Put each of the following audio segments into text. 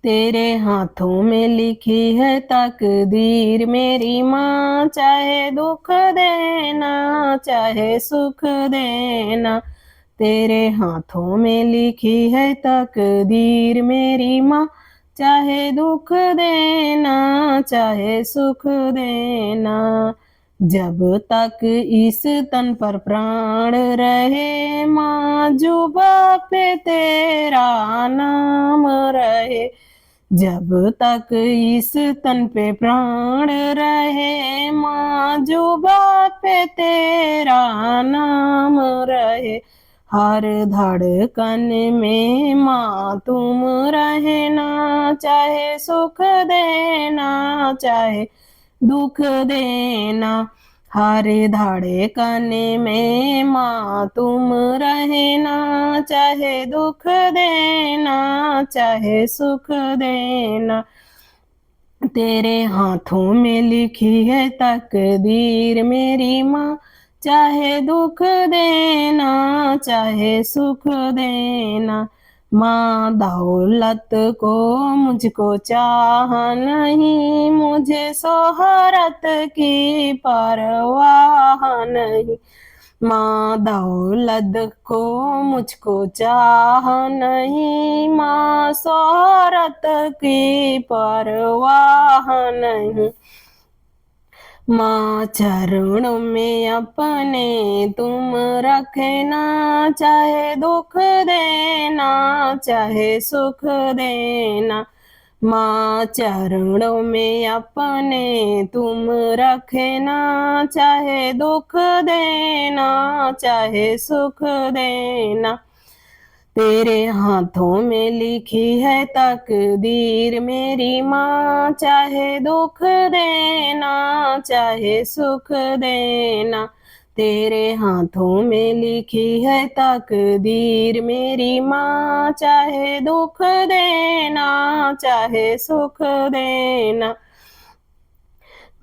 तेरे हाथों में लिखी है तकदीर मेरी माँ, चाहे दुख देना चाहे सुख देना। तेरे हाथों में लिखी है तकदीर मेरी माँ, चाहे दुख देना चाहे सुख देना। जब तक इस तन पर प्राण रहे माँ, जुबां पे तेरा नाम रहे। जब तक इस तन पे प्राण रहे माँ, जुबां पे तेरा नाम रहे। हर धड़कन में माँ तुम रहना, चाहे सुख देना चाहे दुख देना। हर धड़कन में माँ तुम रहना, चाहे दुख देना चाहे सुख देना। तेरे हाथों में लिखी है तकदीर मेरी माँ, चाहे दुख देना चाहे सुख देना। माँ दौलत को मुझको चाह नहीं, मुझे शोहरत की परवाह नहीं। माँ दौलत को मुझको चाह नहीं, माँ शोहरत की परवाह नहीं। माँ चरणों में अपने तुम रखना, चाहे दुख देना चाहे सुख देना। माँ चरणों में अपने तुम रखना, चाहे दुख देना चाहे सुख देना। तेरे हाथों में लिखी है तकदीर मेरी माँ, चाहे दुख देना चाहे सुख देना। तेरे हाथों में लिखी है तकदीर मेरी माँ, चाहे दुख देना चाहे सुख देना।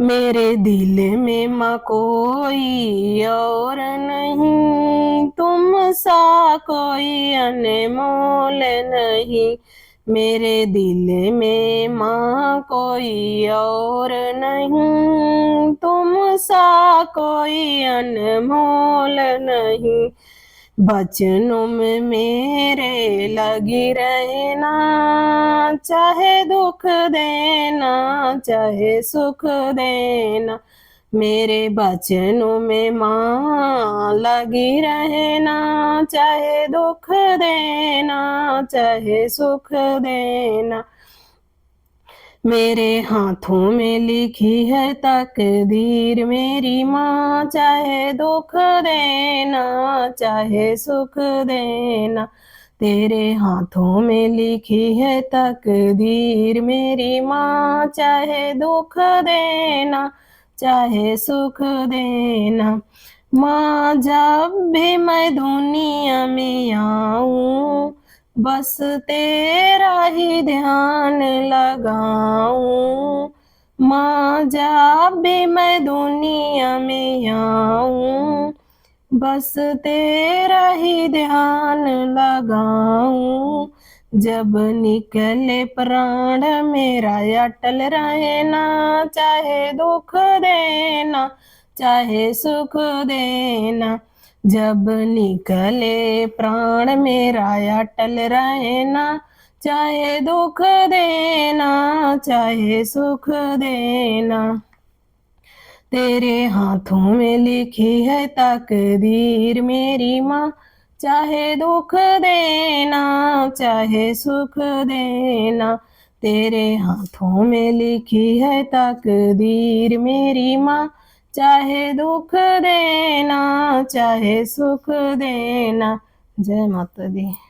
मेरे दिल में माँ कोई और नहीं, तुम सा कोई अनमोल नहीं। मेरे दिल में माँ कोई और नहीं, तुम सा कोई अनमोल नहीं। बचनों में मेरे लगी रहना, चाहे दुख देना चाहे सुख देना। मेरे बचनों में माँ लगी रहना, चाहे दुख देना चाहे सुख देना। मेरे हाथों में लिखी है तकदीर मेरी माँ, चाहे दुख देना चाहे सुख देना। तेरे हाथों में लिखी है तकदीर मेरी माँ, चाहे दुख देना चाहे सुख देना। माँ जब भी मैं दुनिया में आऊं, बस तेरा ही ध्यान लगाऊं। माँ जब भी मैं दुनिया में आऊं, बस तेरा ही ध्यान लगाऊं। जब निकले प्राण मेरा अटल रहना, चाहे दुख देना चाहे सुख देना। जब निकले प्राण मेरा अटल रहना, चाहे दुख देना चाहे सुख देना। तेरे हाथों में लिखी है तकदीर मेरी माँ, चाहे दुख देना चाहे सुख देना। तेरे हाथों में लिखी है तकदीर मेरी माँ, चाहे दुख देना चाहे सुख देना। जय माता दी।